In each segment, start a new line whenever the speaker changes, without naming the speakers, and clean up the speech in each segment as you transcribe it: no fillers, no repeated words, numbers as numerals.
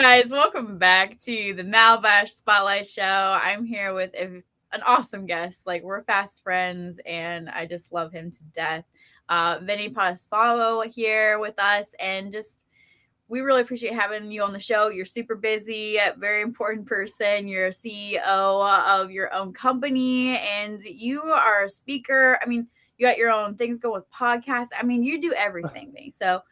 Guys, welcome back to the Malbash Spotlight Show. I'm here with an awesome guest. Like, we're fast friends, and I just love him to death. Vinnie Potestivo here with us, and just we really appreciate having you on the show. You're super busy, very important person. You're a CEO of your own company, and you are a speaker. I mean, you got your own things going with podcasts. I mean, you do everything, Vinnie. So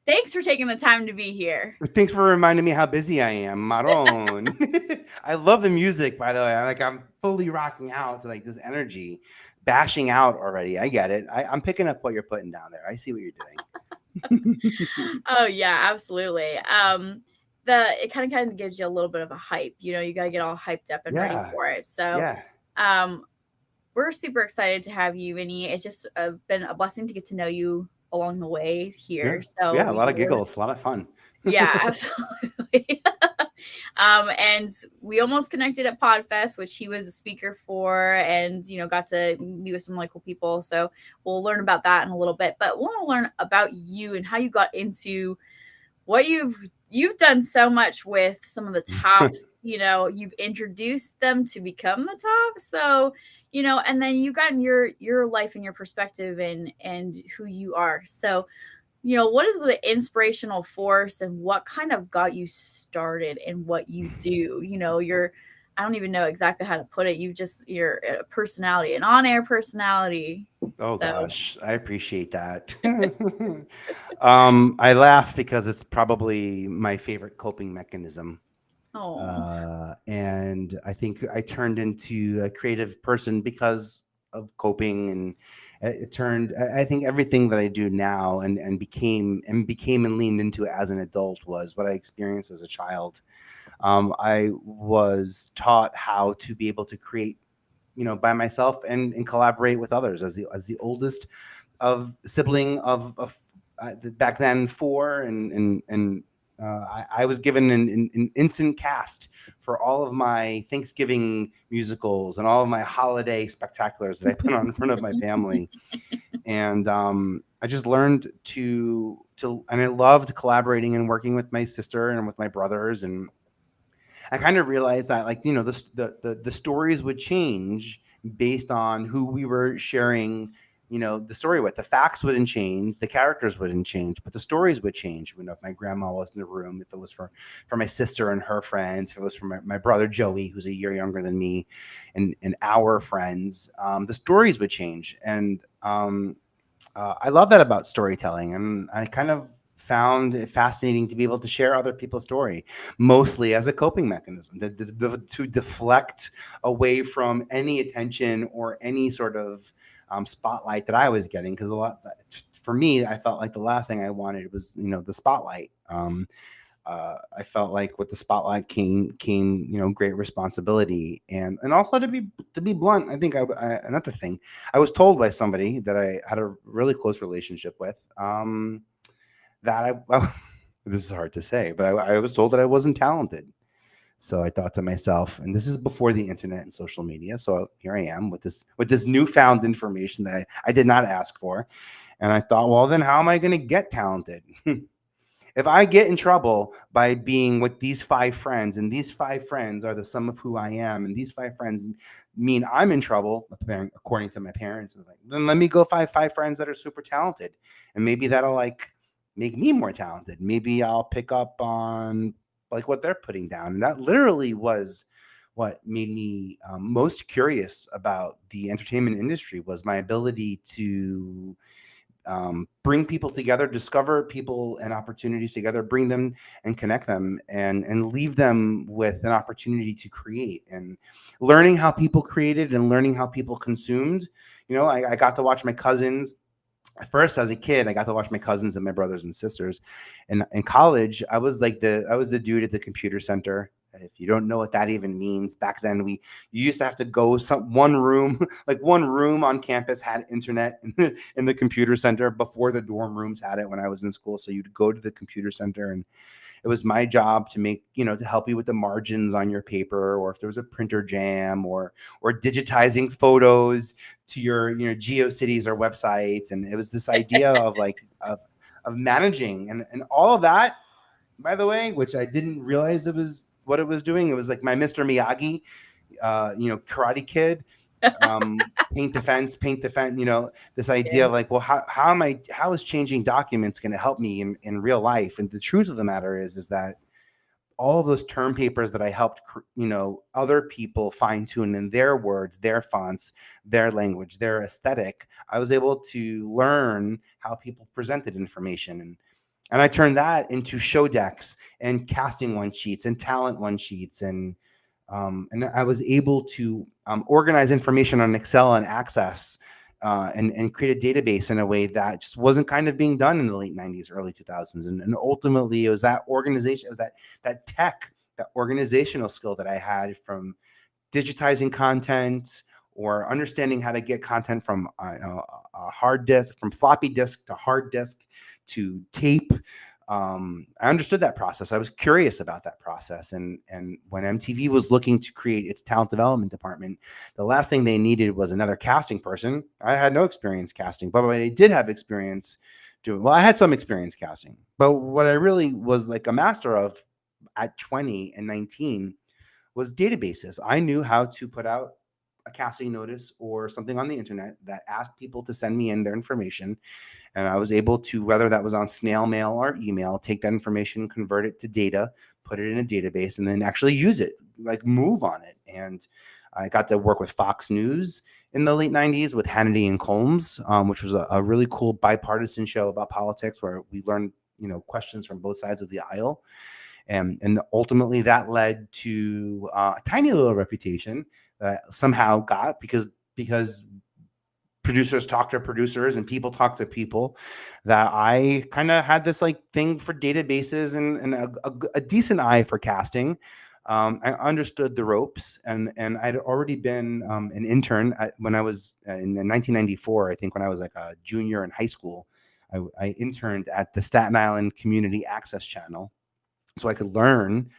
thanks for taking the time to be here.
Thanks for reminding me how busy I am, Maron. I love the music, by the way. I'm fully rocking out to like this energy, bashing out already. I get it. I'm picking up what you're putting down there. I see what you're doing.
Oh yeah, absolutely. The it kind of gives you a little bit of a hype. You got to get all hyped up and ready
Yeah,
for it. So,
yeah,
um, we're super excited to have you, Vinny. It's just been a blessing to get to know you along the way
yeah,
here. So
yeah. A
we
lot
can
of
learn.
giggles, a lot of fun.
Yeah, absolutely. And we almost connected at Podfest, which he was a speaker for, and got to meet with some like cool people. So we'll learn about that in a little bit. But we want to learn about you and how you got into what you've done so much with some of the tops. You've introduced them to become the top. So and then you've gotten your life and your perspective and who you are. So what is the inspirational force and what kind of got you started in what you do? I don't even know exactly how to put it. You're a personality, an on-air personality.
Oh
So,
gosh, I appreciate that. I laugh because it's probably my favorite coping mechanism.
oh,
And I think I turned into a creative person because of coping, and it turned. I think everything that I do now and became and leaned into as an adult was what I experienced as a child. I was taught how to be able to create, by myself and collaborate with others as the oldest of sibling of back then four, and I was given an instant cast for all of my Thanksgiving musicals and all of my holiday spectaculars that I put on in front of my family. And I just learned and I loved collaborating and working with my sister and with my brothers. And I kind of realized that, like, the stories would change based on who we were sharing, the story with. The facts wouldn't change, the characters wouldn't change, but the stories would change. If my grandma was in the room, if it was for my sister and her friends, if it was for my brother Joey, who's a year younger than me, and our friends, the stories would change. And I love that about storytelling, and I kind of found it fascinating to be able to share other people's story, mostly as a coping mechanism, to deflect away from any attention or any sort of spotlight that I was getting. Because for me, I felt like the last thing I wanted was the spotlight. I felt like with the spotlight came great responsibility, and also to be blunt. I think another thing I was told by somebody that I had a really close relationship with, that this is hard to say, but I was told that I wasn't talented. So I thought to myself, and this is before the internet and social media. So here I am with this newfound information that I did not ask for, and I thought, well, then how am I going to get talented? If I get in trouble by being with these five friends, and these five friends are the sum of who I am, and these five friends mean I'm in trouble, according to my parents, and like, then let me go find five friends that are super talented, and maybe that'll like make me more talented. Maybe I'll pick up on like what they're putting down, and that literally was what made me most curious about the entertainment industry, was my ability to bring people together, discover people and opportunities together, bring them and connect them, and leave them with an opportunity to create, and learning how people created and learning how people consumed. I got to watch my cousins. First, as a kid, I got to watch my cousins and my brothers and sisters. And in college, I was the dude at the computer center. If you don't know what that even means, back then you used to have to go one room, like one room on campus had internet in the computer center before the dorm rooms had it when I was in school. So you'd go to the computer center, and it was my job to help you with the margins on your paper, or if there was a printer jam, or digitizing photos to your GeoCities or websites. And it was this idea of like of managing, and all of that by the way, which I didn't realize it was what it was doing. It was like my Mr. Miyagi, Karate Kid, paint the fence, this idea
Yeah.
of like, well, how is changing documents going to help me in real life? And the truth of the matter is that all of those term papers that I helped, other people fine tune in their words, their fonts, their language, their aesthetic, I was able to learn how people presented information. And I turned that into show decks and casting one sheets and talent one sheets. And I was able to organize information on Excel and Access, and create a database in a way that just wasn't kind of being done in the late 90s, early 2000s. And ultimately, it was that organization, it was that tech, that organizational skill that I had from digitizing content or understanding how to get content from a hard disk, from floppy disk to hard disk to tape. I understood that process. I was curious about that process. And when MTV was looking to create its talent development department, the last thing they needed was another casting person. I had no experience casting, but what I did have experience doing, well, I had some experience casting, but what I really was like a master of at 20 and 19 was databases. I knew how to put out a casting notice or something on the internet that asked people to send me in their information. And I was able to, whether that was on snail mail or email, take that information, convert it to data, put it in a database, and then actually use it, like move on it. And I got to work with Fox News in the late 90s with Hannity and Colmes, which was a really cool bipartisan show about politics where we learned, questions from both sides of the aisle. And ultimately that led to a tiny little reputation that I somehow got because producers talk to producers and people talk to people, that I kind of had this like thing for databases and a decent eye for casting. I understood the ropes, and I'd already been an intern when I was in 1994. I think when I was like a junior in high school, I interned at the Staten Island Community Access Channel, so I could learn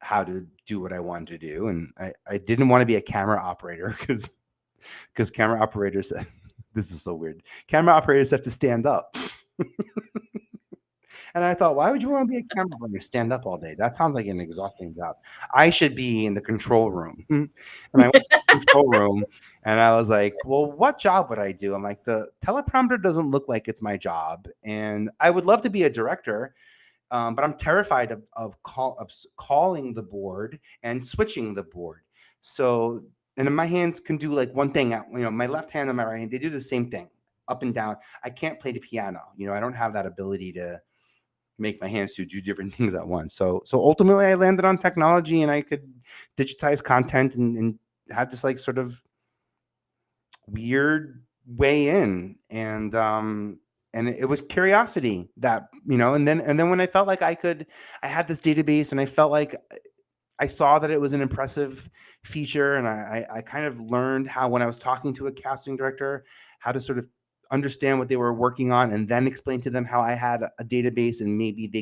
how to do what I wanted to do. And I didn't want to be a camera operator because camera operators, this is so weird. Camera operators have to stand up. And I thought, why would you want to be a camera operator, stand up all day? That sounds like an exhausting job. I should be in the control room. And I went to the control room and I was like, well, what job would I do? I'm like, the teleprompter doesn't look like it's my job. And I would love to be a director, but I'm terrified of calling the board and switching the board. So, and my hands can do like one thing. My left hand and my right hand, they do the same thing, up and down. I can't play the piano. I don't have that ability to make my hands to do different things at once. So ultimately, I landed on technology, and I could digitize content and had this like sort of weird way in. And it was curiosity that, and then when I felt like I had this database, and I felt like I saw that it was an impressive feature, and I kind of learned how, when I was talking to a casting director, how to sort of understand what they were working on, and then explain to them how I had a database, and maybe they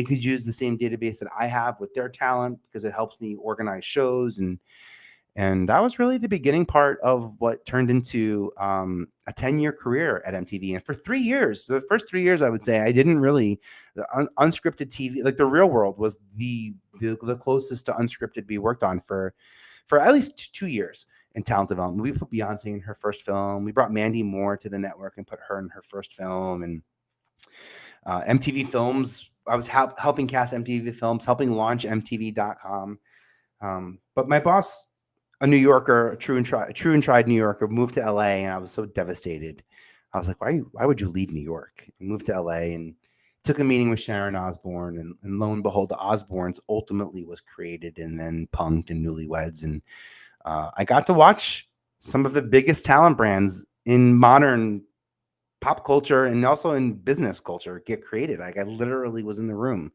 could use the same database that I have with their talent, because it helps me organize shows. And that was really the beginning part of what turned into a 10-year career at MTV. And for 3 years, the first 3 years, I would say I didn't really, unscripted TV, like The Real World was the closest to unscripted we worked on for at least 2 years in talent development. We put Beyonce in her first film. We brought Mandy Moore to the network and put her in her first film. And MTV Films, I was helping cast MTV Films, helping launch MTV.com. But my boss, a New Yorker, a true and tried New Yorker, moved to LA, and I was so devastated. I was like, why would you leave New York and move to LA? And took a meeting with Sharon Osbourne, and lo and behold, the Osbournes ultimately was created, and then Punk'd and Newlyweds. And I got to watch some of the biggest talent brands in modern pop culture and also in business culture get created. Like, I literally was in the room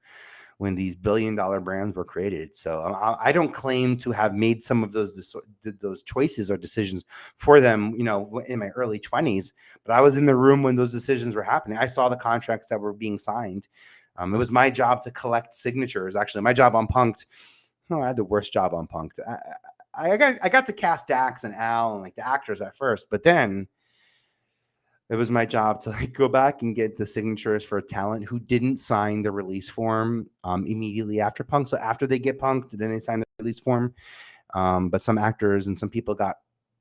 when these billion-dollar brands were created. So I don't claim to have made some of those choices or decisions for them, in my early 20s, but I was in the room when those decisions were happening. I saw the contracts that were being signed. It was my job to collect signatures. Actually, my job on Punk'd, I had the worst job on Punk'd. I got to cast Dax and Al and like the actors at first, but then It was my job to like go back and get the signatures for talent who didn't sign the release form immediately after Punk. So after they get punked, then they sign the release form. But some actors and some people got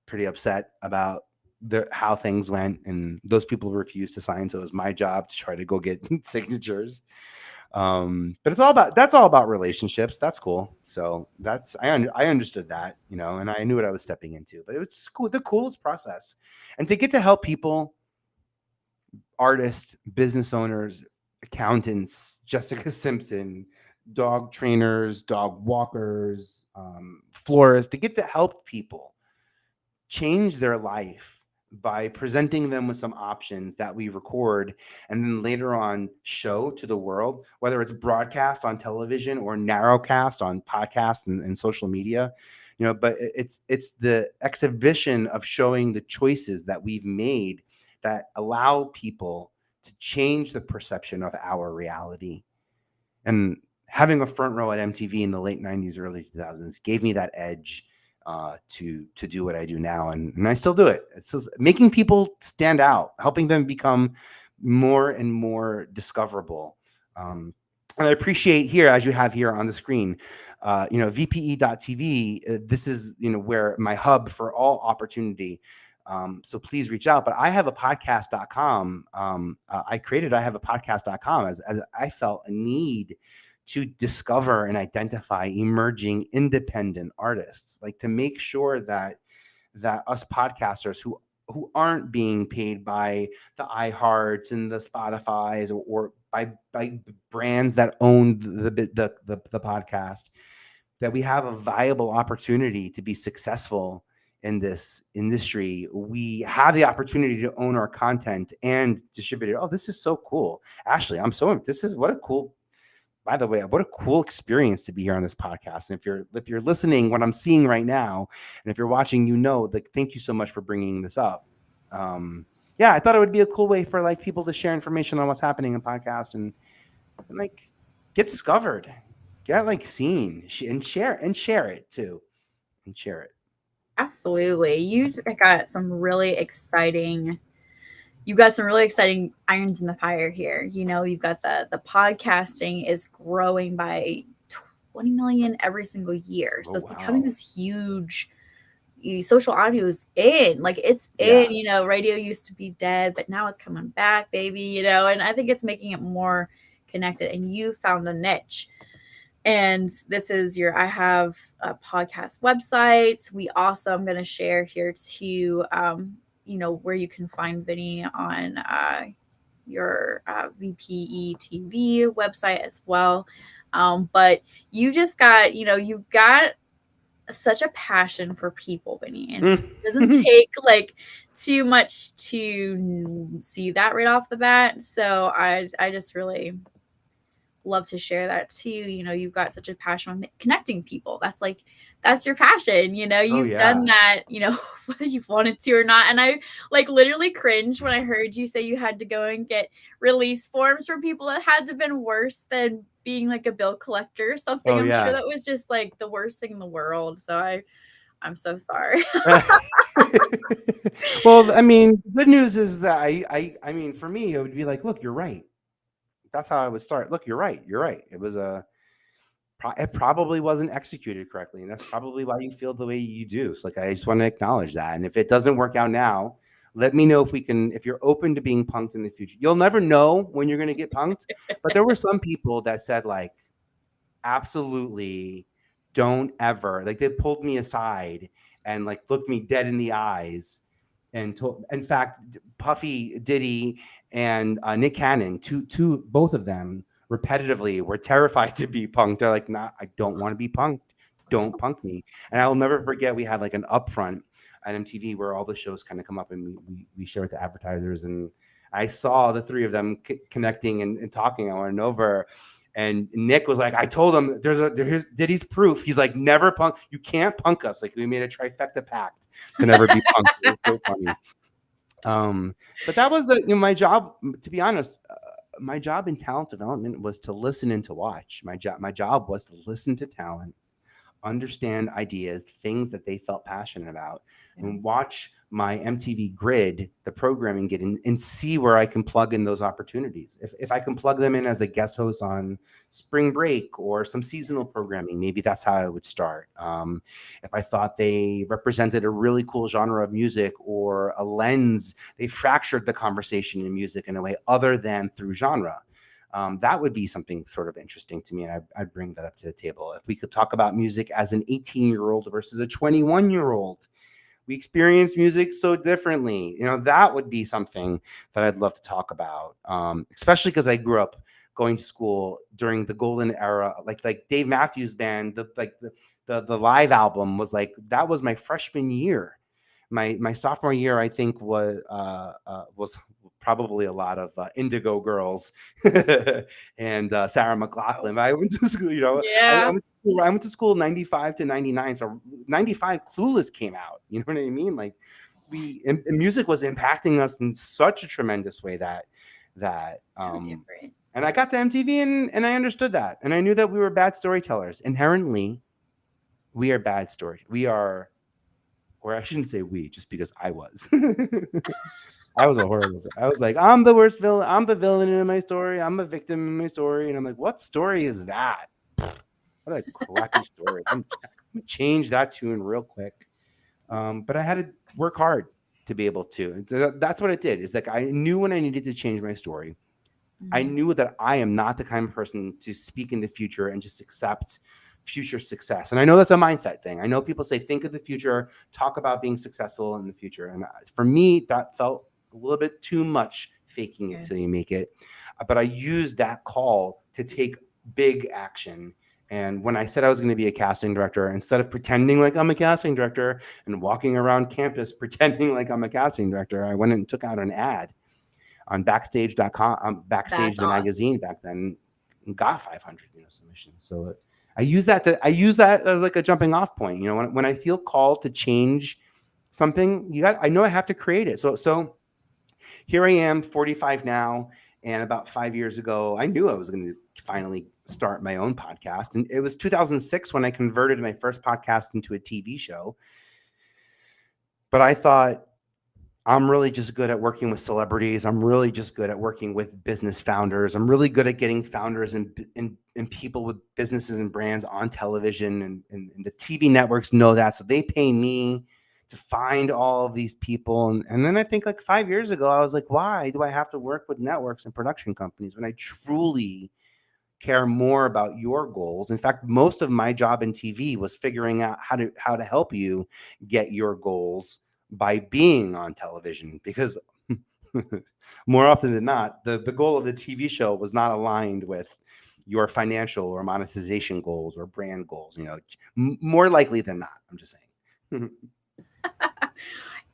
pretty upset about how things went, and those people refused to sign. So it was my job to try to go get signatures. But that's all about relationships. That's cool. So I understood that, and I knew what I was stepping into. But it was just cool, the coolest process, and to get to help people, artists, business owners, accountants, Jessica Simpson, dog trainers, dog walkers, florists, to get to help people change their life by presenting them with some options that we record and then later on show to the world, whether it's broadcast on television or narrowcast on podcast and social media. But it's the exhibition of showing the choices that we've made that allow people to change the perception of our reality. And having a front row at MTV in the late 90s, early 2000s gave me that edge to do what I do now, and I still do it. It's just making people stand out, helping them become more and more discoverable. And I appreciate here, as you have here on the screen, VPE.tv. This is where my hub for all opportunity. So please reach out. But I have a podcast.com. I have a podcast.com as I felt a need to discover and identify emerging independent artists, like to make sure that us podcasters who aren't being paid by the iHearts and the Spotify's or by brands that own the podcast, that we have a viable opportunity to be successful in this industry. We have the opportunity to own our content and distribute it. Oh, this is so cool. Ashley, by the way, what a cool experience to be here on this podcast. And if you're listening, what I'm seeing right now, and if you're watching, thank you so much for bringing this up. Yeah, I thought it would be a cool way for like people to share information on what's happening in podcasts and like get discovered, get like seen, and share it too, and share it.
Absolutely. You've got some really exciting irons in the fire here. You've got the podcasting is growing by 20 million every single year. So it's becoming this huge. Social audio is in, like it's in. Radio used to be dead, but now it's coming back, baby. And I think it's making it more connected. And you found a niche. And this is I have a podcast website. I'm going to share here too, where you can find Vinnie on your VPE TV website as well. But you just got, you've got such a passion for people, Vinnie, and it doesn't take like too much to see that right off the bat. So I just really love to share that too. You've got such a passion on connecting people. That's your passion. You've done that, whether you've wanted to or not. And I like literally cringed when I heard you say you had to go and get release forms from people. That had to have been worse than being like a bill collector or something. I'm sure that was just like the worst thing in the world. So I'm so sorry.
Well, I mean, the good news is that I mean, for me, it would be like, look, you're right. That's how I would start. Look, you're right. It probably wasn't executed correctly. And that's probably why you feel the way you do. So like, I just want to acknowledge that. And if it doesn't work out now, let me know if you're open to being punked in the future. You'll never know when you're going to get punked. But there were some people that said like, absolutely don't ever, like they pulled me aside and like looked me dead in the eyes and told, in fact, Puffy, Diddy, and Nick Cannon, both of them repetitively were terrified to be punked. They're like, nah, I don't want to be punked. Don't punk me. And I'll never forget, we had like an upfront at MTV where all the shows kind of come up and we share with the advertisers. And I saw the three of them connecting and talking over and over. And Nick was like, I told him there's Diddy's proof. He's like, never punk. You can't punk us. Like we made a trifecta pact to never be punked. It was so funny. But that was my job, to be honest. My job in talent development was to listen and to watch. My job was to listen to talent, understand ideas, things that they felt passionate about,
Yeah.
and watch my MTV grid, the programming get in, and see where I can plug in those opportunities. If I can plug them in as a guest host on spring break or some seasonal programming, maybe that's how I would start. If I thought they represented a really cool genre of music or a lens, they fractured the conversation in music in a way other than through genre. That would be something sort of interesting to me, and I'd bring that up to the table. If we could talk about music as an 18-year-old versus a 21-year-old, we experience music so differently. That would be something that I'd love to talk about, especially because I grew up going to school during the golden era, like Dave Matthews Band, the live album was like that was my freshman year. My sophomore year, I think, was probably a lot of Indigo Girls and Sarah McLachlan. I went to school,
Yeah.
I went to school 95 to 99. So 95 Clueless came out. You know what I mean? Like and music was impacting us in such a tremendous way that
So different.
and I got to MTV and I understood that. And I knew that we were bad storytellers. Inherently, we are bad story. We are, or I shouldn't say we, just because I was. I was a horrible. I was like, I'm the worst villain. I'm the villain in my story. I'm a victim in my story. And I'm like, what story is that? What a crappy story. I'm gonna change that tune real quick. But I had to work hard to be able to. That's what it did. Is like I knew when I needed to change my story. I
Mhm.
knew that I am not the kind of person to speak in the future and just accept future success. And I know that's a mindset thing. I know people say, think of the future, talk about being successful in the future. And for me, that felt a little bit too much faking it
Yeah.
till you make it. But I used that call to take big action. And when I said I was going to be a casting director, instead of pretending like I'm a casting director and walking around campus pretending like I'm a casting director, I went and took out an ad on backstage.com, Backstage
That's
the
awesome.
magazine back then, and got 500 submissions. So I use that as like a jumping off point. When I feel called to change something, I know I have to create it. So here I am, 45 now, and about 5 years ago, I knew I was going to finally start my own podcast, and it was 2006 when I converted my first podcast into a TV show. But I thought, I'm really just good at working with celebrities. I'm really just good at working with business founders. I'm really good at getting founders and people with businesses and brands on television. And the TV networks know that. So they pay me to find all of these people. And then I think like 5 years ago, I was like, why do I have to work with networks and production companies when I truly care more about your goals? In fact, most of my job in TV was figuring out how to help you get your goals by being on television, because more often than not, the goal of the TV show was not aligned with your financial or monetization goals or brand goals. More likely than not. I'm just saying.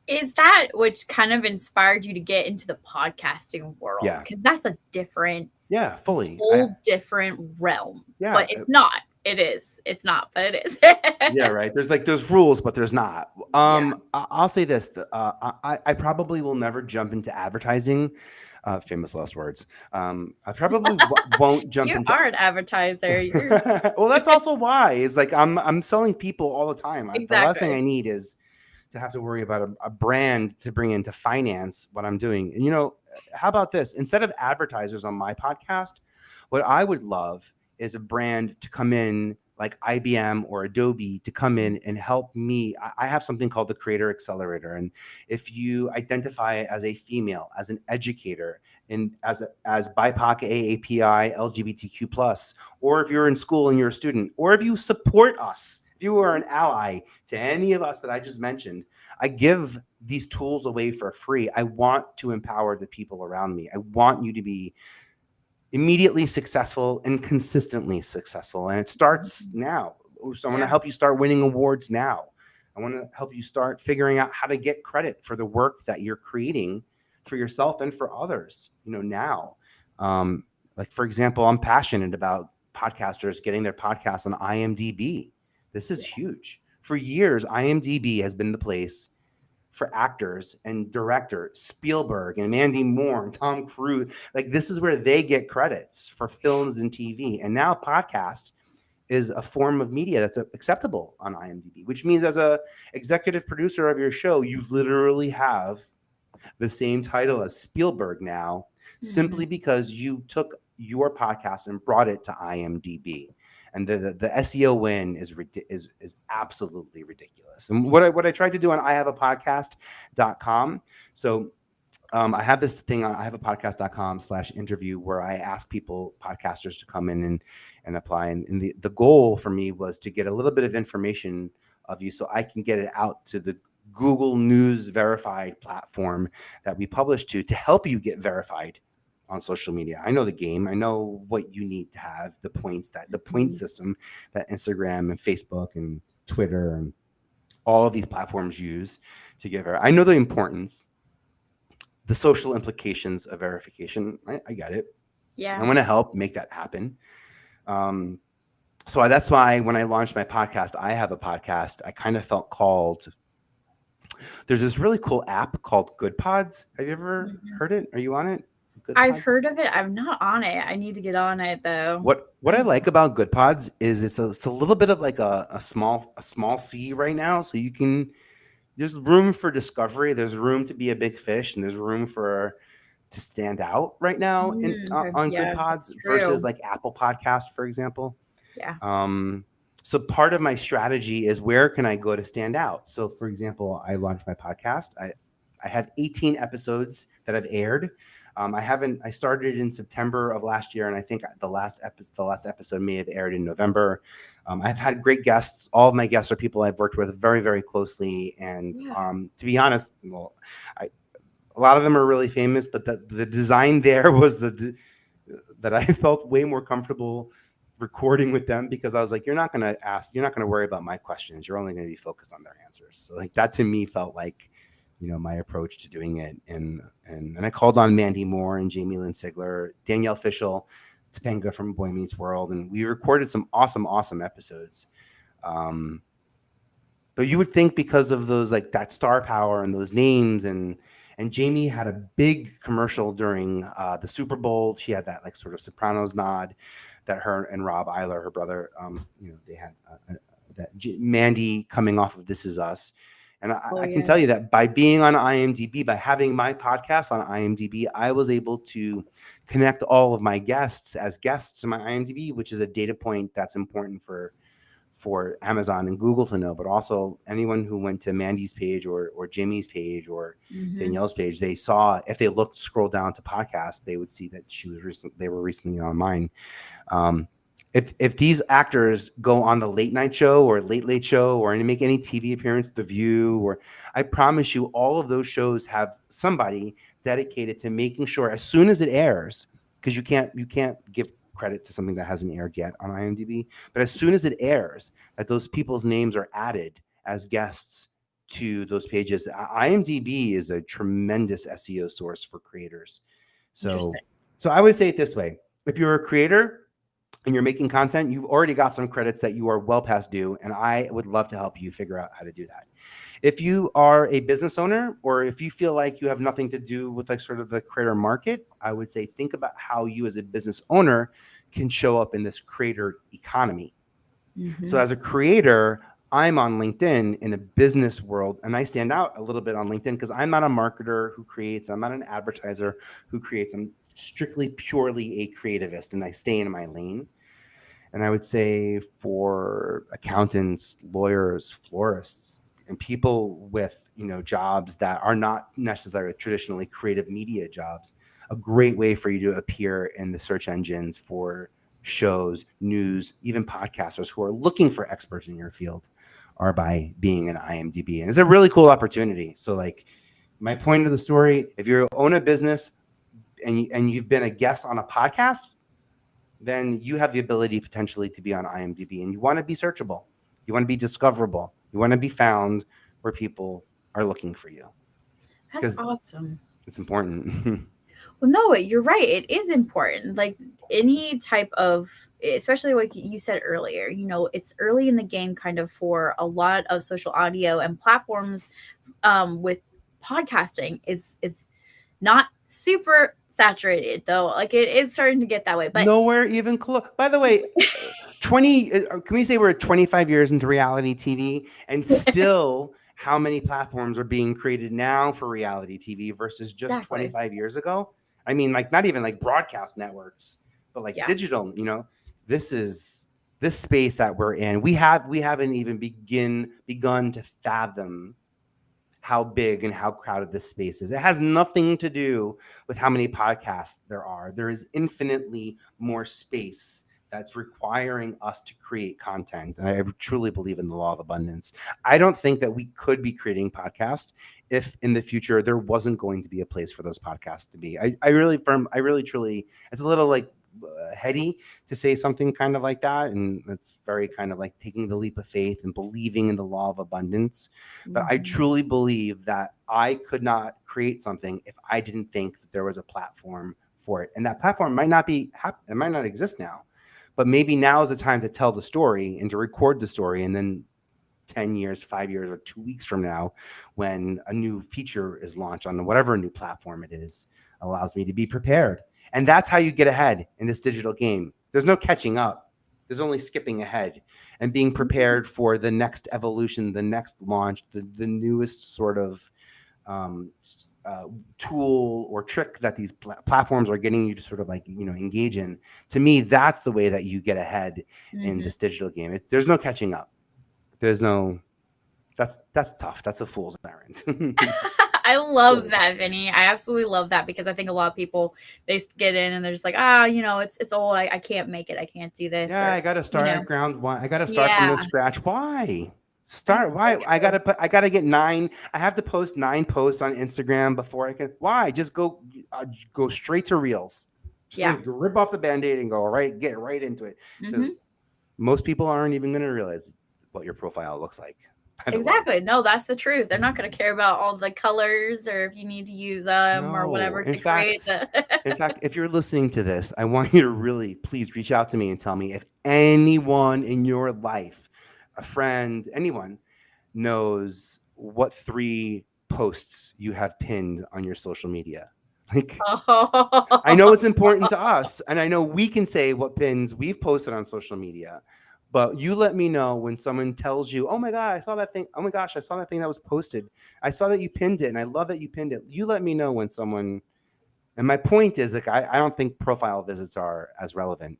Is that which kind of inspired you to get into the podcasting world?
Yeah,
Because that's a different,
yeah, fully.
whole different realm. But
Yeah,
it's not. It is. It's not, but it is.
yeah, right. There's rules, but there's not.
Yeah.
I'll say this: I probably will never jump into advertising. Famous last words. I probably won't jump
You
into.
are an advertiser. You're
Well, that's also why is like I'm selling people all the time. The last thing I
exactly.
need is to have to worry about a brand to bring in to finance what I'm doing. And how about this? Instead of advertisers on my podcast, what I would love is a brand to come in, like IBM or Adobe, to come in and help me. I have something called the Creator Accelerator, and if you identify as a female, as an educator, and as BIPOC, AAPI, LGBTQ plus, or if you're in school and you're a student, or if you support us, if you are an ally to any of us that I just mentioned, I give these tools away for free. I want to empower the people around me. I want you to be immediately successful and consistently successful. And it starts now. So I want to
Yeah.
help you start winning awards now. I want to help you start figuring out how to get credit for the work that you're creating for yourself and for others, now. Like, for example, I'm passionate about podcasters getting their podcasts on IMDb. This is
Yeah.
huge. For years, IMDb has been the place for actors and directors, Spielberg and Mandy Moore and Tom Cruise. Like, this is where they get credits for films and TV. And now podcast is a form of media that's acceptable on IMDb, which means as a executive producer of your show, you literally have the same title as Spielberg now,
Mhm.
simply because you took your podcast and brought it to IMDb. And the SEO win is absolutely ridiculous. And what I tried to do on ihaveapodcast.com. So I have this thing on ihaveapodcast.com/interview where I ask people, podcasters, to come in and apply. And the goal for me was to get a little bit of information of you so I can get it out to the Google News verified platform that we publish to help you get verified on social media. I know the game. I know what you need to have, the points, that the point
Mhm.
system that Instagram and Facebook and Twitter and all of these platforms use to get verified. I know the importance, the social implications of verification. I get it. I
Yeah.
want to help make that happen. Um, so that's why when I launched my podcast, I have a podcast. I kind of felt called. There's this really cool app called Good Pods. Have you ever
Mhm.
heard it? Are you on it? Good
I've
Pods.
heard of it. I'm not on it. I need to get on it though.
What I like about Good Pods is it's a little bit of like a small sea right now. So you can, there's room for discovery. There's room to be a big fish, and there's room for to stand out right now in
Okay.
on Good
Yeah,
Pods
that's
versus
true.
like Apple Podcast, for example.
Yeah.
Um, so part of my strategy is where can I go to stand out? So for example, I launched my podcast. I have 18 episodes that have aired. I haven't. I started in September of last year, and I think the last episode may have aired in November. I've had great guests. All of my guests are people I've worked with very, very closely, and
Yeah.
to be honest, well, I, a lot of them are really famous, but the design there was that I felt way more comfortable recording with them because I was like, you're not gonna worry about my questions. You're only gonna be focused on their answers. So like that to me felt like, my approach to doing it. And I called on Mandy Moore and Jamie Lynn Sigler, Danielle Fishel, Topanga from Boy Meets World, and we recorded some awesome, awesome episodes. Um, but you would think because of those, like that star power and those names, and Jamie had a big commercial during the Super Bowl. She had that like sort of Sopranos nod that her and Rob Eiler, her brother, they had Mandy coming off of This Is Us. And
Oh
I can
yeah.
tell you that by being on IMDb, by having my podcast on IMDb, I was able to connect all of my guests as guests to my IMDb, which is a data point that's important for Amazon and Google to know, but also anyone who went to Mandy's page or Jimmy's page or
Mhm.
Danielle's page, they saw, if they looked, scroll down to podcast, they would see that they were recently on mine. Um, if these actors go on the late night show or late late show or make any TV appearance, The View, or I promise you, all of those shows have somebody dedicated to making sure as soon as it airs, because you can't give credit to something that hasn't aired yet on IMDb, but as soon as it airs, that those people's names are added as guests to those pages. IMDb is a tremendous SEO source for creators. So
Interesting.
so I would say it this way: if you're a creator and you're making content, you've already got some credits that you are well past due, and I would love to help you figure out how to do that. If you are a business owner, or if you feel like you have nothing to do with like sort of the creator market, I would say think about how you as a business owner can show up in this creator economy. So
Mhm.
as a creator, I'm on LinkedIn in a business world, and I stand out a little bit on LinkedIn because I'm not a marketer who creates, I'm not an advertiser who creates. I'm strictly purely a creativist, and I stay in my lane. And I would say for accountants, lawyers, florists, and people with jobs that are not necessarily traditionally creative media jobs, a great way for you to appear in the search engines for shows, news, even podcasters who are looking for experts in your field are by being an IMDb. And it's a really cool opportunity. So like my point of the story, if you own a business and you've been a guest on a podcast, then you have the ability potentially to be on IMDb, and you want to be searchable. You want to be discoverable. You want to be found where people are looking for you
That's
because
awesome.
it's important.
Well, no, you're right. It is important. Like any type of, especially like you said earlier, it's early in the game kind of for a lot of social audio and platforms with podcasting is not super saturated though. Like it is starting to get that way. But
Nowhere even close. By the way, Can we say we're 25 years into reality TV, and still how many platforms are being created now for reality TV versus just
Exactly.
25 years ago? I mean, like, not even like broadcast networks, but like
Yeah.
digital, this is this space that we're in. We haven't even begun to fathom how big and how crowded this space is. It has nothing to do with how many podcasts there are. There is infinitely more space that's requiring us to create content. And I truly believe in the law of abundance. I don't think that we could be creating podcasts if in the future there wasn't going to be a place for those podcasts to be. I really truly, it's a little like heady to say something kind of like that. And it's very kind of like taking the leap of faith and believing in the law of abundance. But I
Mhm.
truly believe that I could not create something if I didn't think that there was a platform for it. And that platform might not it might not exist now, but maybe now is the time to tell the story and to record the story. And then 10 years, 5 years, or 2 weeks from now, when a new feature is launched on whatever new platform it is, allows me to be prepared. And that's how you get ahead in this digital game. There's no catching up, there's only skipping ahead and being prepared for the next evolution, the next launch, the newest sort of um, uh, tool or trick that these platforms are getting you to sort of like engage in. To me, that's the way that you get ahead in
Mhm.
this digital game. There's no catching up. There's no that's tough. That's a fool's errand.
I love
Silly.
that, Vinny. I absolutely love that because I think a lot of people get in and they're just like, ah, it's old. I can't make it. I can't do this,
Yeah,
or
I got to
you
start
know,
at ground one. I got to start from
yeah,
the scratch. Why? Start
that's
why?
so true.
I got to get nine. I have to post 9 posts on Instagram before I can. Why? Just go straight to Reels.
Yeah.
Rip off the band-aid and get right into it,
Hmm.
because most people aren't even going to realize what your profile looks like, by the way.
Exactly. No, that's the truth. They're not going to care about all the colors or if you need to use them or
No.
whatever to create the.
In fact, if you're listening to this, I want you to really please reach out to me and tell me if anyone in your life, a friend, anyone, knows what 3 posts you have pinned on your social media. Like, I know it's important to us, and I know we can say what pins we've posted on social media, but you let me know when someone tells you, "Oh my god, I saw that thing. Oh my gosh, I saw that thing that was posted. I saw that you pinned it, and I love that you pinned it." You let me know when someone. And my point is, like, I don't think profile visits are as relevant,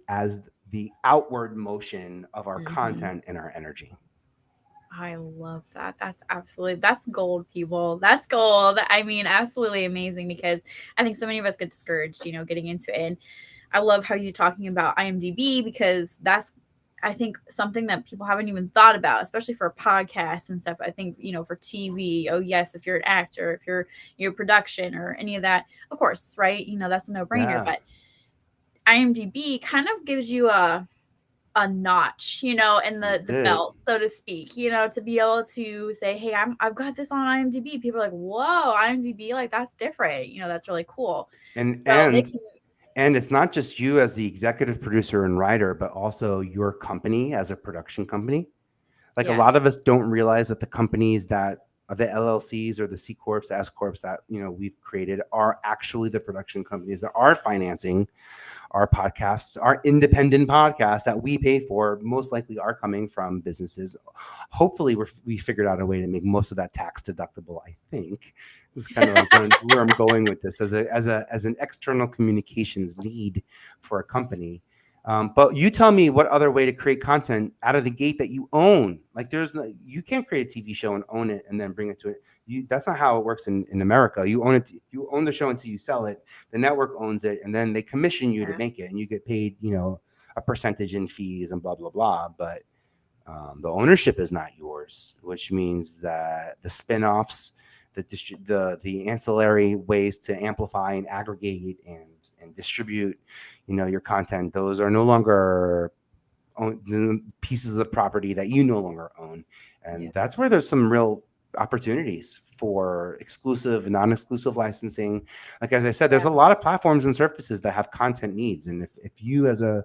as the outward motion of our
Mhm.
content and our energy.
I love that. That's gold, people. That's gold. I mean, absolutely amazing because I think so many of us get discouraged, getting into it. And I love how you're talking about IMDb because that's, I think, something that people haven't even thought about, especially for podcasts and stuff. I think, for TV, oh yes, if you're an actor, if you're production or any of that, of course, right? That's a no-brainer.
Yeah,
But IMDb kind of gives you a notch, in the
it
belt, so to speak, to be able to say, "Hey, I've got this on IMDb." People are like, "Whoa, IMDb, like that's different." That's really cool.
and
So they
and
can,
and it's not just you as the executive producer and writer, but also your company as a production company. Like, a
yeah,
lot of us don't realize that the companies that the LLCs or the C corps, S corps that we've created are actually the production companies that are financing our podcasts, our independent podcasts that we pay for, most likely are coming from businesses. Hopefully, we figured out a way to make most of that tax deductible. I think this is kind of like where I'm going with this as an external communications lead for a company. But you tell me what other way to create content out of the gate that you own. Like, you can't create a TV show and own it and then bring it to it. That's not how it works in America. You own it. You own the show until you sell it. The network owns it, and then they commission you to
yeah,
make it, and you get paid, a percentage in fees and blah blah blah. But the ownership is not yours, which means that the spin-offs, the ancillary ways to amplify and aggregate and distribute, your content, those are no longer the pieces of the property that you no longer own.
yeah,
And that's where there's some real opportunities for exclusive, non-exclusive licensing. Like, as I said, there's
yeah,
a lot of platforms and surfaces that have content needs. And if you as a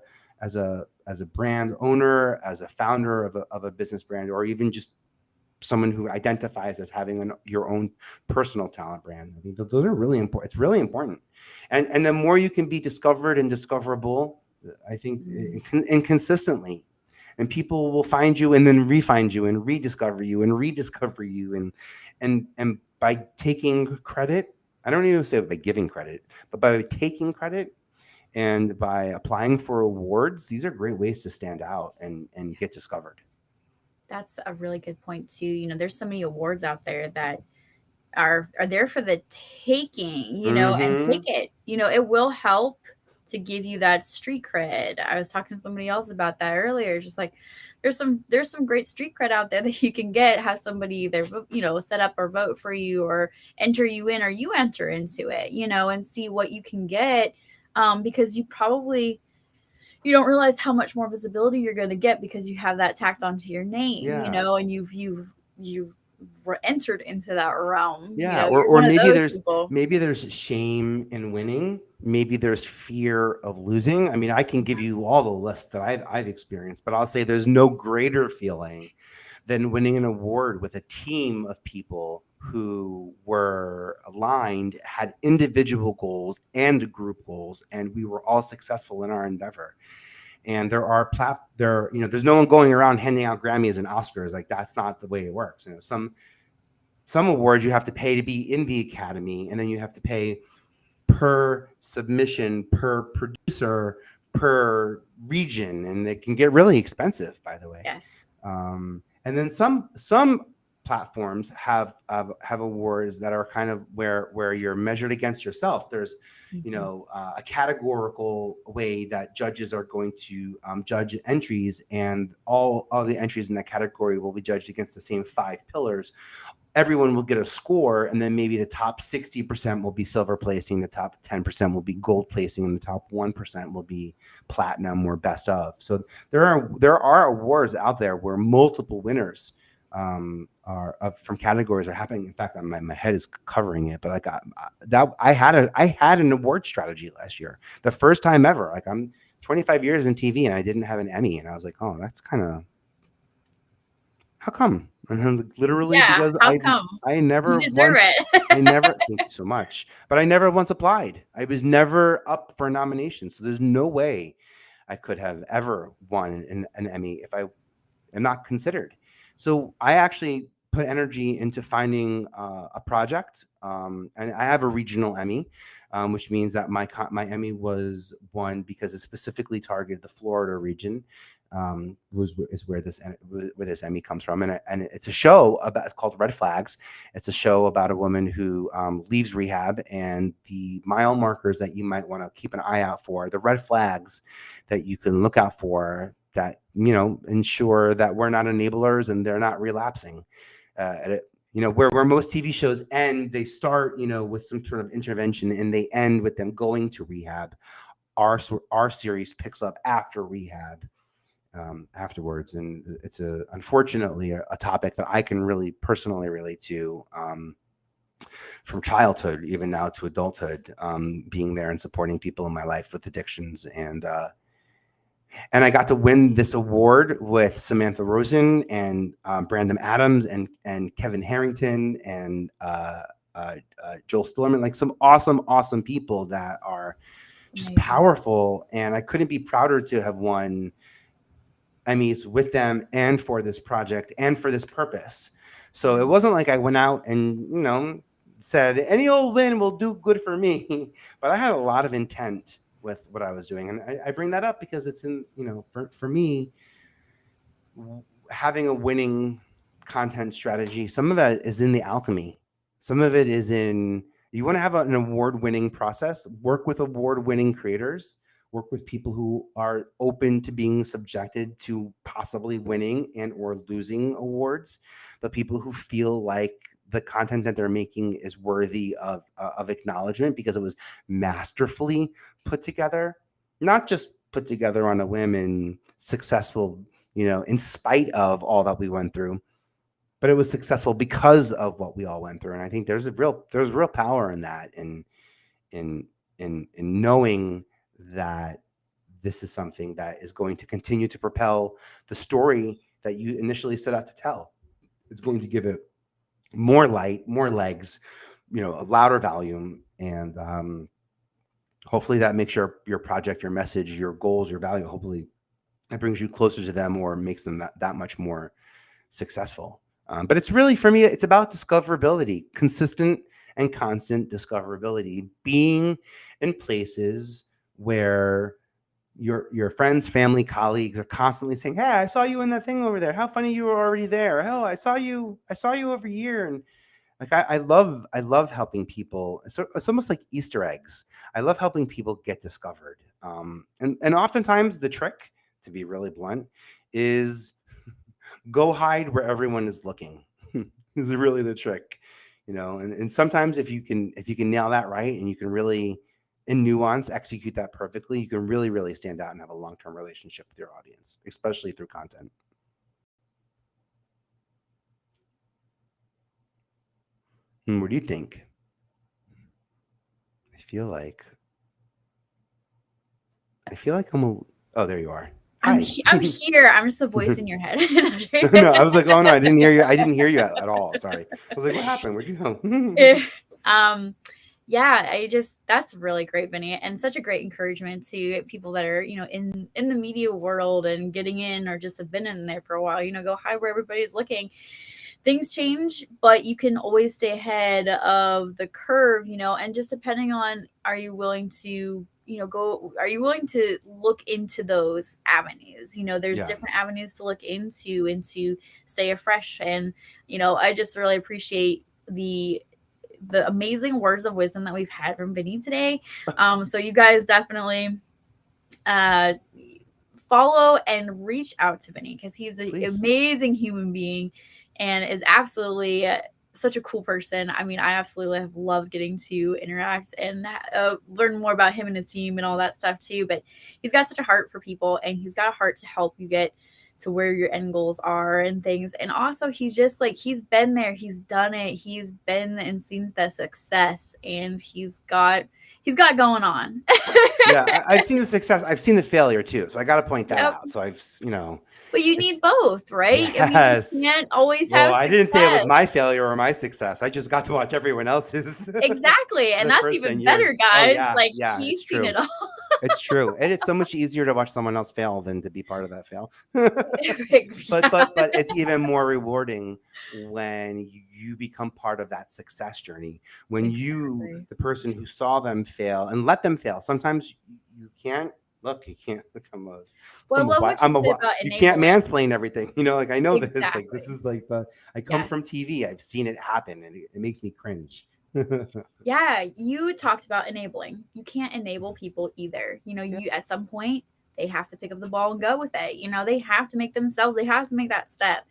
brand owner, as a founder of a business brand, or even just someone who identifies as having your own personal talent brand, I think those are really important. It's really important. And the more you can be discovered and discoverable, I think
Mm.
inconsistently, and people will find you and then re-find you and rediscover you and rediscover you, and by taking credit, I don't even say by giving credit, but by taking credit and by applying for awards, these are great ways to stand out and get discovered.
That's a really good point too. There's so many awards out there that are there for the taking, and take
Mm-hmm.
it. It will help to give you that street cred. I was talking to somebody else about that earlier. Just like there's some great street cred out there that you can get. Have somebody either set up or vote for you or enter you in or you enter into it, and see what you can get. Because you don't realize how much more visibility you're going to get because you have that tacked onto your name,
Yeah.
and you've entered into that realm.
Yeah, or
You're one of
maybe
those
there's
people.
shame in winning. Maybe there's fear of losing. I mean, I can give you all the lists that I've experienced, but I'll say there's no greater feeling than winning an award with a team of people who were aligned, had individual goals and group goals, and we were all successful in our endeavor. And there's no one going around handing out Grammys and Oscars. Like, that's not the way it works. Some awards you have to pay to be in the academy, and then you have to pay per submission, per producer, per region, and it can get really expensive, by the way.
Yes.
And then some platforms have awards that are kind of where you're measured against yourself. There's
Mhm.
a categorical way that judges are going to judge entries, and all the entries in that category will be judged against the same 5 pillars. Everyone will get a score, and then maybe the top 60% will be silver placing, the top 10% will be gold placing, and the top 1% will be platinum or best of. So there are awards out there where multiple winners from categories are happening. In fact, my head is covering it, but like I had an award strategy last year, the first time ever. Like, I'm 25 years in TV and I didn't have an Emmy, and I was like, oh, that's kind of, how come? And I'm like, literally
Yeah.
because
How come?
I
You
never
deserve
once
it.
I never thank you so much, but I never once applied. I was never up for a nomination, so there's no way I could have ever won an Emmy if I am not considered. So I actually put energy into finding a project, and I have a regional Emmy, which means that my Emmy was won because it specifically targeted the Florida region. Is where this Emmy comes from, and it's a show about, it's called Red Flags. It's a show about a woman who leaves rehab, and the mile markers that you might want to keep an eye out for, the red flags that you can look out for, that ensure that we're not enablers and they're not relapsing. Where most TV shows end, they start with some sort of intervention and they end with them going to rehab. Our series picks up after rehab, afterwards, and it's unfortunately a topic that I can really personally relate to, from childhood even now to adulthood, being there and supporting people in my life with addictions, and I got to win this award with Samantha Rosen and Brandon Adams and Kevin Harrington and Joel Stillerman, like some awesome people that are just
Amazing.
powerful. And I couldn't be prouder to have won Emmys with them and for this project and for this purpose. So it
Yeah.
wasn't like I went out and said any old win will do good for me, but I had a lot of intent with what I was doing, and I bring that up because it's in for me, having a winning content strategy. Some of that is in the alchemy. Some of it is in, you want to have an award-winning process. Work with award-winning creators. Work with people who are open to being subjected to possibly winning and or losing awards, but people who feel like the content that they're making is worthy of acknowledgement because it was masterfully put together, not just put together on a whim and successful, in spite of all that we went through, but it was successful because of what we all went through. And I think there's real power in that, in in knowing that this is something that is going to continue to propel the story that you initially set out to tell. It's going to give it more light, more legs, a louder volume, and hopefully that makes your project, your message, your goals, your value, hopefully it brings you closer to them or makes them that much more successful. But it's really, for me, it's about discoverability, consistent and constant discoverability, being in places where your friends, family, colleagues are constantly saying, "Hey, I saw you in that thing over there. How funny you were already there. Oh, I saw you over here." And like I love helping people. It's almost like Easter eggs. I love helping people get discovered. And oftentimes the trick, to be really blunt, is go hide where everyone is looking. Is really the trick, and sometimes if you can nail that right, and you can really in nuance execute that perfectly, you can really really stand out and have a long-term relationship with your audience, especially through content. What do you think? I feel like I feel
That's,
like oh, there you are.
I'm
Hi.
I'm here. I'm just a voice in your head.
No, I was like, oh no, I didn't hear you. I didn't hear you at all. Sorry. I was like, what happened? Where'd you go?
um yeah, I just that's really great, Vinny, and such a great encouragement to people that are, in the media world and getting in or just have been in there for a while. Go hide where everybody's looking. Things change, but you can always stay ahead of the curve, and just depending on, are you willing to, are you willing to look into those avenues? There's
Yeah,
different avenues to look into and to stay afresh. And, I just really appreciate the amazing words of wisdom that we've had from Vinny today. So you guys definitely uh, follow and reach out to Vinny because he's an
please.
amazing human being and is absolutely such a cool person. I mean, I absolutely have loved getting to interact and learn more about him and his team and all that stuff too. But he's got such a heart for people, and he's got a heart to help you get to where your end goals are and things. And also, he's just like, he's been there, he's done it, he's been and seen the success, and he's got going on.
Yeah, I've seen the success. I've seen the failure too. So I got to point that
Yep.
out. So
But you need
it's
both, right? I mean, you
yes.
can't always
Well,
have
I didn't say it was
success.
my failure or my success. I just got to watch everyone else's
Exactly. And
the
that's
first
even
10
better,
years. Oh
guys.
yeah,
Like,
yeah, it's
he's seen
true.
it all.
It's true. And it's so much easier to watch someone else fail than to be part of that fail. But it's even more rewarding when you become part of that success journey. When you,
Exactly.
the person who saw them fail and let them fail. Sometimes you can't look, you can't look.
Well, I love what you said about
You can't
enabling.
mansplain everything. Like I know this. Like this
Exactly.
is like I come from
Yes.
TV. I've seen it happen, and it makes me cringe.
Yeah, you talked about enabling. You can't enable people either.
Yeah,
You at some point they have to pick up the ball and go with it. They have to make themselves, they have to make that step.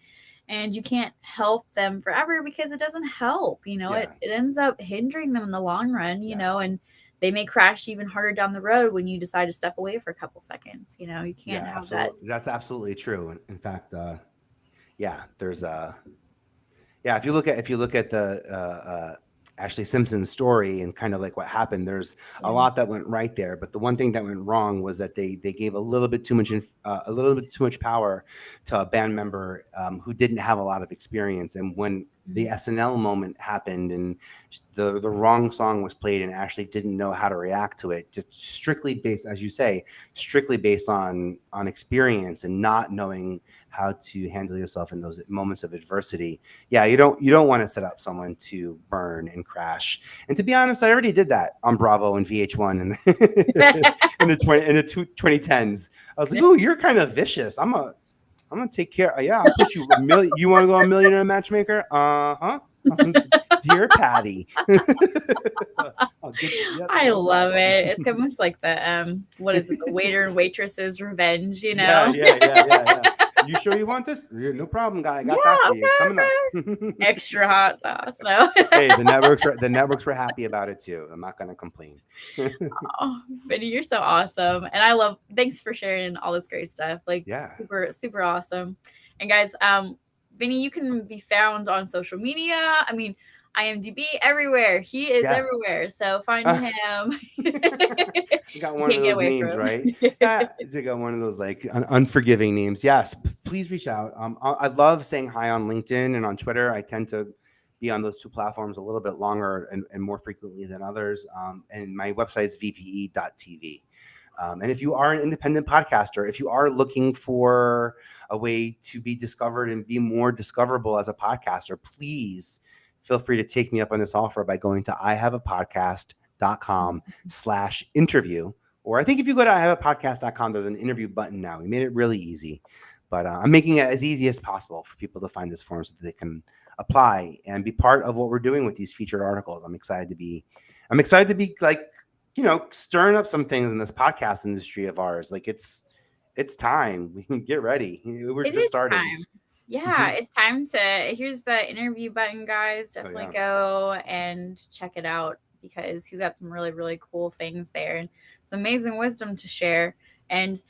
And you can't help them forever because it doesn't help.
yeah,
It ends up hindering them in the long run,
yeah.
and they may crash even harder down the road when you decide to step away for a couple seconds. You can't
Yeah,
have that.
absolutely. That's absolutely true. In fact, yeah, there's yeah. If you look at the Ashley Simpson's story and kind of like what happened, there's a
Yeah.
lot that went right there. But the one thing that went wrong was that they gave a little bit too much a little bit too much power to a band member who didn't have a lot of experience. And when the
Mhm.
SNL moment happened and the wrong song was played and Ashley didn't know how to react to it, just strictly based, as you say, strictly based on experience and not knowing how to handle yourself in those moments of adversity. Yeah, you don't want to set up someone to burn and crash. And to be honest, I already did that on Bravo and VH1 in the 2010s. I was like, "Oh, you're kind of vicious. I'm gonna take care. Yeah, I'll put you a million. You want to go a millionaire matchmaker? Uh-huh. Dear Patty." Yep,
I
no
love
problem.
it. It's almost like the what is it, the waiter and waitress's revenge,
Yeah, yeah, yeah, yeah, yeah. You sure you want this? Yeah, no problem, guy. I got that
Yeah,
for you.
okay,
Coming up.
okay. Extra hot sauce. No.
Hey, the networks were happy about it too. I'm not gonna complain.
Oh, Vinny, you're so awesome. And I love, thanks for sharing all this great stuff. Like,
Yeah,
super, super awesome. And guys, Vinny, you can be found on social media. I mean, IMDb everywhere. He is
yeah.
everywhere. So find him.
I got
You
one of
can't get
those
away
names,
from
right?
him.
Yeah, I got one of those like unforgiving names. Yes, please reach out. I love saying hi on LinkedIn and on Twitter. I tend to be on those two platforms a little bit longer and more frequently than others. And my website is vpe.tv. And if you are an independent podcaster, if you are looking for a way to be discovered and be more discoverable as a podcaster, please feel free to take me up on this offer by going to ihaveapodcast.com/interview. Or I think if you go to ihaveapodcast.com, there's an interview button now. We made it really easy. But I'm making it as easy as possible for people to find this form so that they can apply and be part of what we're doing with these featured articles. I'm excited to be like, stirring up some things in this podcast industry of ours. Like it's time. We can get ready. We're
It
just
is
starting.
time. Yeah, it's time to. Here's the interview button, guys. Definitely go and check it out because he's got some really, really cool things there and some amazing wisdom to share. And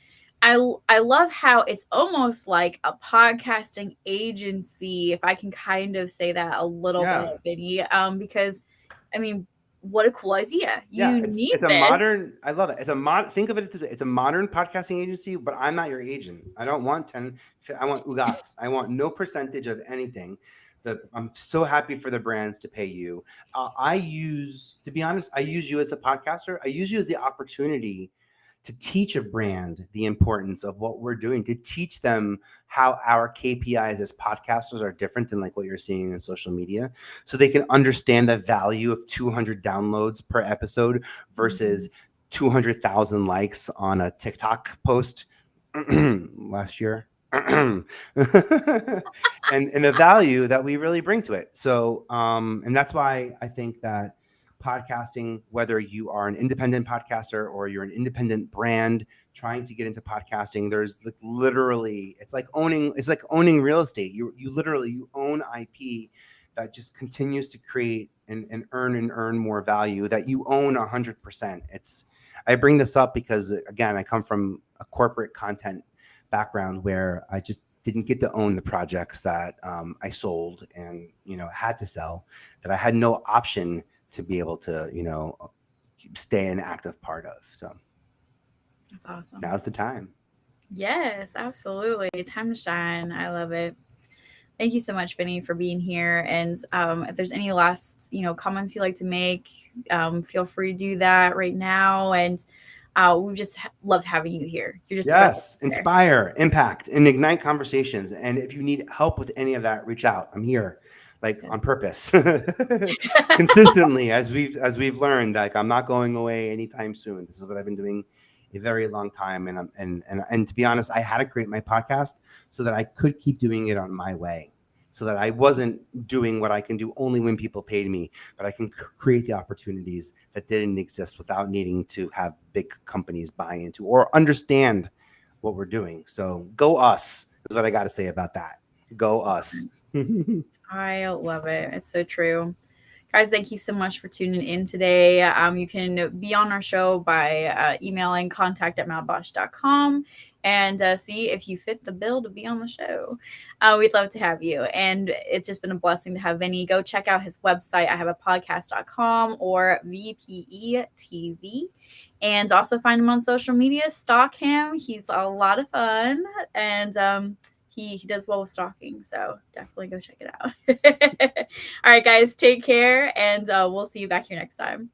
I love how it's almost like a podcasting agency, if I can kind of say that a little bit, Vinny. Because, I mean, what a cool idea! You need
it's a
this.
modern. I love it. Think of it. It's a modern podcasting agency, but I'm not your agent. I don't want 10. I want ugats. I want no percentage of anything. I'm so happy for the brands to pay you. To be honest, I use you as the podcaster. I use you as the opportunity to teach a brand the importance of what we're doing, to teach them how our KPIs as podcasters are different than like what you're seeing in social media, so they can understand the value of 200 downloads per episode versus 200,000 likes on a TikTok post last year. and the value that we really bring to it. So, and that's why I think that podcasting, whether you are an independent podcaster or you're an independent brand trying to get into podcasting, there's like literally, it's like owning real estate. You literally own IP that just continues to create and earn more value that you own 100%. I bring this up because again, I come from a corporate content background where I just didn't get to own the projects that I sold and had to sell, that I had no option to be able to stay an active part of. So
That's awesome.
Now's the time.
Yes, absolutely. Time to shine. I love it. Thank you so much, Vinny, for being here. And if there's any last, comments you'd like to make, feel free to do that right now. And we've just loved having you here. You're just
inspire, impact, and ignite conversations. And if you need help with any of that, reach out. I'm here, on purpose, consistently, as we've learned. Like I'm not going away anytime soon. This is what I've been doing a very long time, and to be honest, I had to create my podcast so that I could keep doing it on my way, so that I wasn't doing what I can do only when people paid me, but I can create the opportunities that didn't exist without needing to have big companies buy into or understand what we're doing. So go us is what I got to say about that. Go us.
I love it. It's so true. Guys, thank you so much for tuning in today. You can be on our show by emailing contact@madbosh.com and see if you fit the bill to be on the show. We'd love to have you. And it's just been a blessing to have Vinny. Go check out his website, ihaveapodcast.com or VPE TV. And also find him on social media. Stalk him. He's a lot of fun. And he does well with stalking, so definitely go check it out. All right, guys, take care, and we'll see you back here next time.